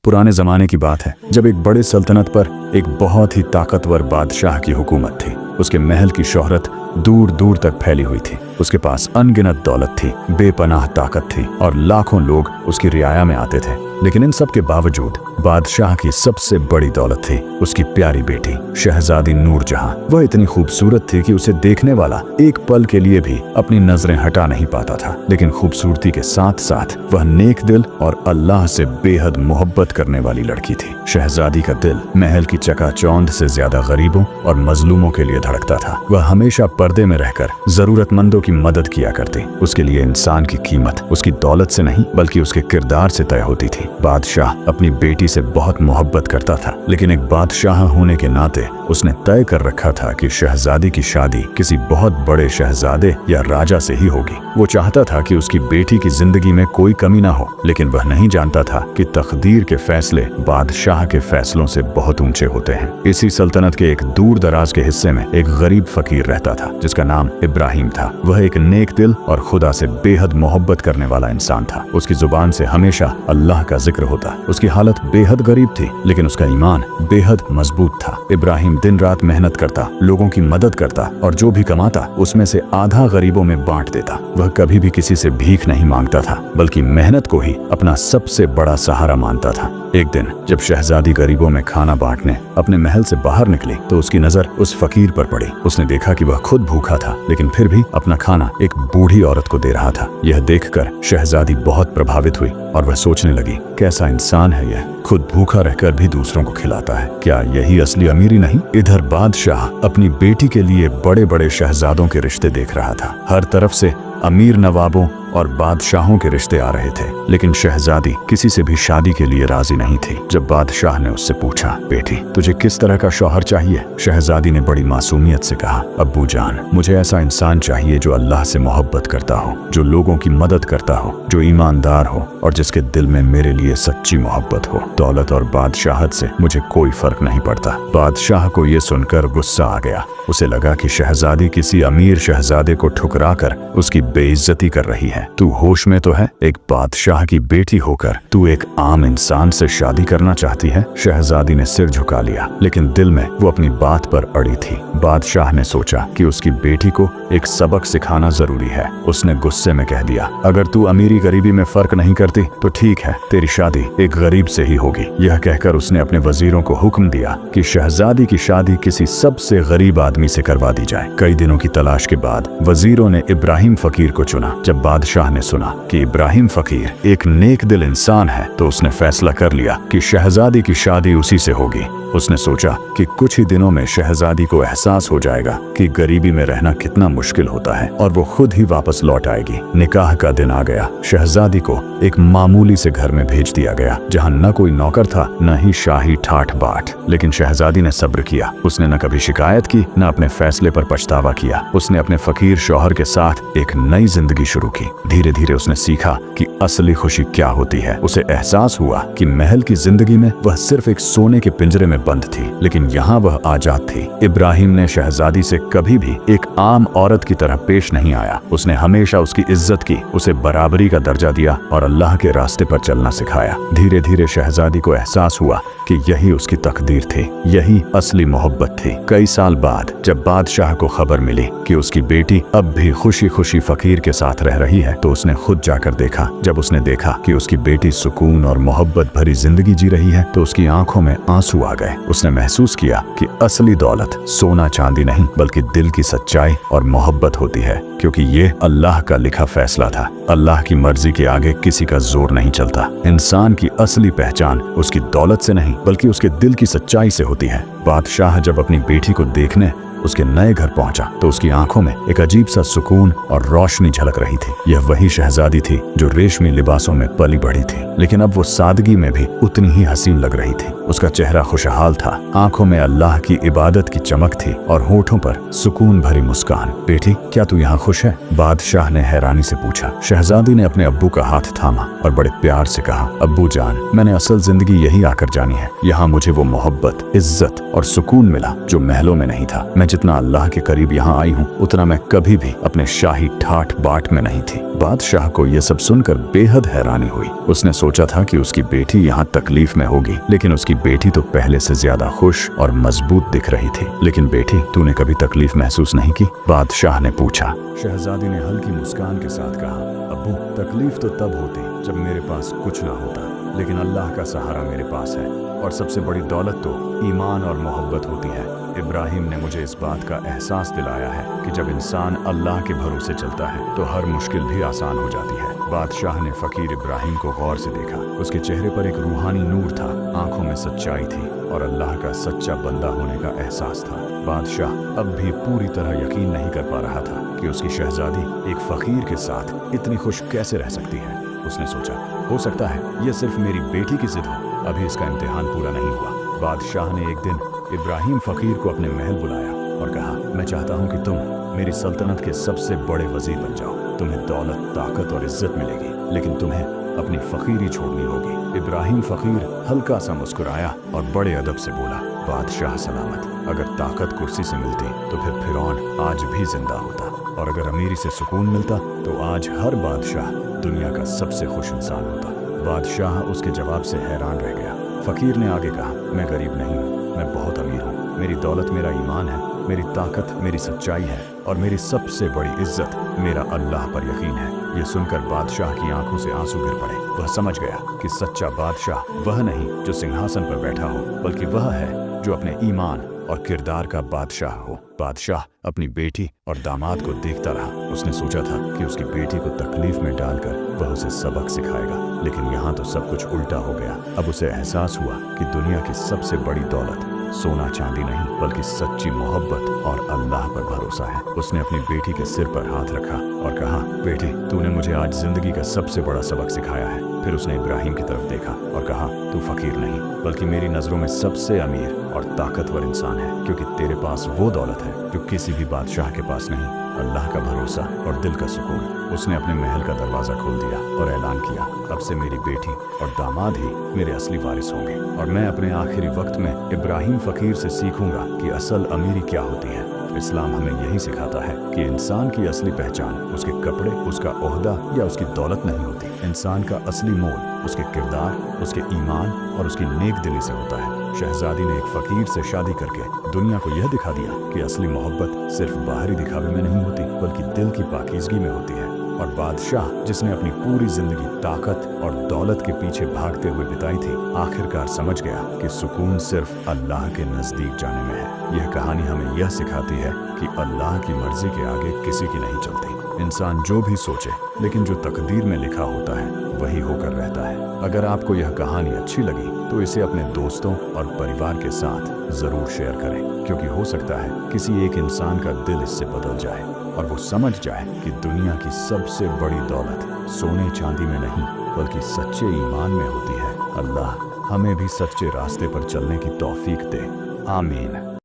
पुराने ज़माने की बात है जब एक बड़े सल्तनत पर एक बहुत ही ताकतवर बादशाह की हुकूमत थी। उसके महल की शोहरत दूर दूर तक फैली हुई थी। उसके पास अनगिनत दौलत थी, बेपनाह ताकत थी और लाखों लोग उसकी रियाया में आते थे। लेकिन इन सब के बावजूद बादशाह की सबसे बड़ी दौलत थी उसकी प्यारी बेटी शहजादी नूरजहां। वह इतनी खूबसूरत थी कि उसे देखने वाला एक पल के लिए भी अपनी नजरें हटा नहीं पाता था। लेकिन खूबसूरती के साथ साथ वह नेक दिल और अल्लाह से बेहद मोहब्बत करने वाली लड़की थी। शहजादी का दिल महल की चकाचौंध से ज्यादा गरीबों और मजलूमों के लिए धड़कता था। वह हमेशा पर्दे में रहकर जरूरतमंदों की मदद किया करती। उसके लिए इंसान की कीमत उसकी दौलत से नहीं बल्कि उसके किरदार से तय होती थी। बादशाह अपनी बेटी से बहुत मोहब्बत करता था, लेकिन एक बादशाह होने के नाते उसने तय कर रखा था कि शहजादी की शादी किसी बहुत बड़े शहजादे या राजा से ही होगी। वो चाहता था कि उसकी बेटी की जिंदगी में कोई कमी ना हो, लेकिन वह नहीं जानता था कि तकदीर के फैसले बादशाह के फैसलों से बहुत ऊंचे होते हैं। इसी सल्तनत के एक दूर दराज के हिस्से में एक गरीब फकीर रहता था जिसका नाम इब्राहिम था। वह एक नेक दिल और खुदा से बेहद मोहब्बत करने वाला इंसान था। उसकी जुबान से हमेशा अल्लाह का जिक्र होता। उसकी हालत बेहद गरीब थी, लेकिन उसका ईमान बेहद मजबूत था। इब्राहिम दिन रात मेहनत करता, लोगों की मदद करता और जो भी कमाता उसमें से आधा गरीबों में बांट देता। वह कभी भी किसी से भीख नहीं मांगता था, बल्कि मेहनत को ही अपना सबसे बड़ा सहारा मानता था। एक दिन जब शहजादी गरीबों में खाना बांटने अपने महल से बाहर निकली तो उसकी नजर उस फकीर पर पड़ी। उसने देखा कि वह खुद भूखा था, लेकिन फिर भी अपना खाना एक बूढ़ी औरत को दे रहा था। यह देखकर शहजादी बहुत प्रभावित हुई और वह सोचने लगी, कैसा इंसान है यह, खुद भूखा रहकर भी दूसरों को खिलाता है। क्या यही असली अमीरी नहीं? इधर बादशाह अपनी बेटी के लिए बड़े बड़े शहजादों के रिश्ते देख रहा था। हर तरफ से अमीर नवाबों और बादशाहों के रिश्ते आ रहे थे, लेकिन शहजादी किसी से भी शादी के लिए राजी नहीं थी। जब बादशाह ने उससे पूछा, बेटी तुझे किस तरह का शौहर चाहिए? शहजादी ने बड़ी मासूमियत से कहा, अब्बू जान, मुझे ऐसा इंसान चाहिए जो अल्लाह से मोहब्बत करता हो, जो लोगों की मदद करता हो, जो ईमानदार हो और जिसके दिल में मेरे लिए सच्ची मोहब्बत हो। दौलत और बादशाहत से मुझे कोई फर्क नहीं पड़ता। बादशाह को ये सुनकर गुस्सा आ गया। उसे लगा कि शहजादी किसी अमीर शहजादे को ठुकराकर उसकी बेइज्जती कर रही है। तू होश में तो है? एक बादशाह की बेटी होकर तू एक आम इंसान से शादी करना चाहती है? शहजादी ने सिर झुका लिया, लेकिन दिल में वो अपनी बात पर अड़ी थी। बादशाह ने सोचा कि उसकी बेटी को एक सबक सिखाना जरूरी है। उसने गुस्से में कह दिया, अगर तू अमीरी गरीबी में फर्क नहीं करती तो ठीक है, तेरी शादी एक गरीब से ही होगी। यह कहकर उसने अपने वजीरों को हुक्म दिया कि शहजादी की शादी किसी सबसे गरीब आदमी से करवा दी जाए। कई दिनों की तलाश के बाद वजीरों ने इब्राहिम फकीर को चुना। जब बादशाह ने सुना कि इब्राहिम फकीर एक नेक दिल इंसान है तो उसने फैसला कर लिया कि शहजादी की शादी उसी से होगी। उसने सोचा कि कुछ ही दिनों में शहजादी को एहसास हो जाएगा कि गरीबी में रहना कितना मुश्किल होता है और वो खुद ही वापस लौट आएगी। निकाह का दिन आ गया। शहजादी को एक मामूली से घर में भेज दिया गया जहां न कोई नौकर था न ही शाही ठाठ बाट। लेकिन शहजादी ने सब्र किया। उसने न कभी शिकायत की न अपने फैसले पर पछतावा किया। उसने अपने फकीर शौहर के साथ एक नई जिंदगी शुरू की। धीरे धीरे उसने सीखा कि असली खुशी क्या होती है। उसे एहसास हुआ कि महल की जिंदगी में वह सिर्फ एक सोने के पिंजरे में बंद थी, लेकिन यहाँ वह आजाद थी। इब्राहिम ने शहजादी से कभी भी एक आम औरत की तरह पेश नहीं आया। उसने हमेशा उसकी इज्जत की, उसे बराबरी का दर्जा दिया और अल्लाह के रास्ते पर चलना सिखाया। धीरे धीरे शहजादी को एहसास हुआ कि यही उसकी तकदीर थी, यही असली मोहब्बत थी। कई साल बाद जब बादशाह को खबर मिली कि उसकी बेटी अब भी खुशी खुशी फकीर के साथ रह रही है तो उसने खुद जाकर देखा। जब उसने देखा कि उसकी बेटी सुकून और मोहब्बत भरी जिंदगी जी रही है तो उसकी आंखों में आंसू आ गए। उसने महसूस किया कि असली दौलत सोना चांदी नहीं बल्कि दिल की सच्चाई और मोहब्बत होती है, क्योंकि ये अल्लाह का लिखा फैसला था। अल्लाह की मर्जी के आगे किसी का जोर नहीं चलता। इंसान की असली पहचान उसकी दौलत से नहीं बल्कि उसके दिल की सच्चाई से होती है। बादशाह जब अपनी बेटी को देखने उसके नए घर पहुंचा तो उसकी आंखों में एक अजीब सा सुकून और रोशनी झलक रही थी। यह वही शहजादी थी जो रेशमी लिबासों में पली बढ़ी थी, लेकिन अब वो सादगी में भी उतनी ही हसीन लग रही थी। उसका चेहरा खुशहाल था, आंखों में अल्लाह की इबादत की चमक थी और होठों पर सुकून भरी मुस्कान। बेटी, क्या तू यहाँ खुश है? बादशाह ने हैरानी से पूछा। शहजादी ने अपने अब्बू का हाथ थामा और बड़े प्यार से कहा, अब्बू जान, मैंने असल जिंदगी यही आकर जानी है। यहाँ मुझे वो मोहब्बत, इज्जत और सुकून मिला जो महलों में नहीं था। मैं जितना अल्लाह के करीब यहाँ आई हूँ उतना मैं कभी भी अपने शाही ठाठ बाट में नहीं थी। बादशाह को यह सब सुनकर बेहद हैरानी हुई। उसने सोचा था कि उसकी बेटी यहाँ तकलीफ में होगी, लेकिन उसकी बेटी तो पहले से ज्यादा खुश और मजबूत दिख रही थी। लेकिन बेटी, तूने कभी तकलीफ महसूस नहीं की? बादशाह ने पूछा। शहजादी ने हल्की मुस्कान के साथ कहा, अब्बू, तकलीफ तो तब होती जब मेरे पास कुछ ना होता, लेकिन अल्लाह का सहारा मेरे पास है, और सबसे बड़ी दौलत तो ईमान और मोहब्बत होती है। इब्राहिम ने मुझे इस बात का एहसास दिलाया है कि जब इंसान अल्लाह के भरोसे चलता है तो हर मुश्किल भी आसान हो जाती है। बादशाह ने फकीर इब्राहिम को गौर से देखा। उसके चेहरे पर एक रूहानी नूर था, आंखों में सच्चाई थी और अल्लाह का सच्चा बंदा होने का एहसास था। बादशाह अब भी पूरी तरह यकीन नहीं कर पा रहा था कि उसकी शहजादी एक फकीर के साथ इतनी खुश कैसे रह सकती है। उसने सोचा, हो सकता है यह सिर्फ मेरी बेटी की जिद हो, अभी इसका इम्तिहान पूरा नहीं हुआ। बादशाह ने एक दिन इब्राहिम फकीर को अपने महल बुलाया और कहा, मैं चाहता हूँ कि तुम मेरी सल्तनत के सबसे बड़े वजीर बन जाओ। तुम्हें दौलत, ताकत और इज्जत मिलेगी, लेकिन तुम्हें अपनी फकीरी छोड़नी होगी। इब्राहिम फकीर हल्का सा मुस्कुराया और बड़े अदब से बोला, बादशाह सलामत, अगर ताकत कुर्सी से मिलती तो फिर फिरौन आज भी जिंदा होता, और अगर अमीरी से सुकून मिलता तो आज हर बादशाह दुनिया का सबसे खुश इंसान होता। बादशाह उसके जवाब से हैरान रह गया। फकीर ने आगे कहा, मैं गरीब नहीं हूँ, मैं बहुत अमीर हूँ। मेरी दौलत मेरा ईमान है, मेरी ताकत मेरी सच्चाई है, और मेरी सबसे बड़ी इज्जत मेरा अल्लाह पर यकीन है। यह सुनकर बादशाह की आंखों से आंसू गिर पड़े। वह समझ गया कि सच्चा बादशाह वह नहीं जो सिंहासन पर बैठा हो, बल्कि वह है जो अपने ईमान और किरदार का बादशाह हो। बादशाह अपनी बेटी और दामाद को देखता रहा। उसने सोचा था कि उसकी बेटी को तकलीफ में डालकर वह उसे सबक सिखाएगा, लेकिन यहाँ तो सब कुछ उल्टा हो गया। अब उसे एहसास हुआ कि दुनिया की सबसे बड़ी दौलत सोना चांदी नहीं, बल्कि सच्ची मोहब्बत और अल्लाह पर भरोसा है। उसने अपनी बेटी के सिर पर हाथ रखा और कहा, बेटी, तूने मुझे आज जिंदगी का सबसे बड़ा सबक सिखाया है। फिर उसने इब्राहिम की तरफ देखा और कहा, तू फकीर नहीं, बल्कि मेरी नजरों में सबसे अमीर और ताकतवर इंसान है, क्योंकि तेरे पास वो दौलत है जो किसी भी बादशाह के पास नहीं, अल्लाह का भरोसा और दिल का सुकून। उसने अपने महल का दरवाजा खोल दिया और ऐलान किया, अब से मेरी बेटी और दामाद ही मेरे असली वारिस होंगे, और मैं अपने आखिरी वक्त में इब्राहिम फकीर से सीखूंगा कि असल अमीरी क्या होती है। इस्लाम हमें यही सिखाता है कि इंसान की असली पहचान उसके कपड़े, उसका ओहदा या उसकी दौलत नहीं होती। इंसान का असली मोल उसके किरदार, उसके ईमान और उसकी नेक दिली से होता है। शहजादी ने एक फकीर से शादी करके दुनिया को यह दिखा दिया कि असली मोहब्बत सिर्फ बाहरी दिखावे में नहीं होती, बल्कि दिल की पाकीज़गी में होती है। और बादशाह, जिसने अपनी पूरी जिंदगी ताकत और दौलत के पीछे भागते हुए बिताई थी, आखिरकार समझ गया कि सुकून सिर्फ अल्लाह के नजदीक जाने में है। यह कहानी हमें यह सिखाती है कि अल्लाह की मर्जी के आगे किसी की नहीं चलती। इंसान जो भी सोचे, लेकिन जो तकदीर में लिखा होता है वही होकर रहता है। अगर आपको यह कहानी अच्छी लगी तो इसे अपने दोस्तों और परिवार के साथ जरूर शेयर करें, क्योंकि हो सकता है किसी एक इंसान का दिल इससे बदल जाए और वो समझ जाए कि दुनिया की सबसे बड़ी दौलत सोने चांदी में नहीं, बल्कि सच्चे ईमान में होती है। अल्लाह हमें भी सच्चे रास्ते पर चलने की तौफीक दे। आमीन।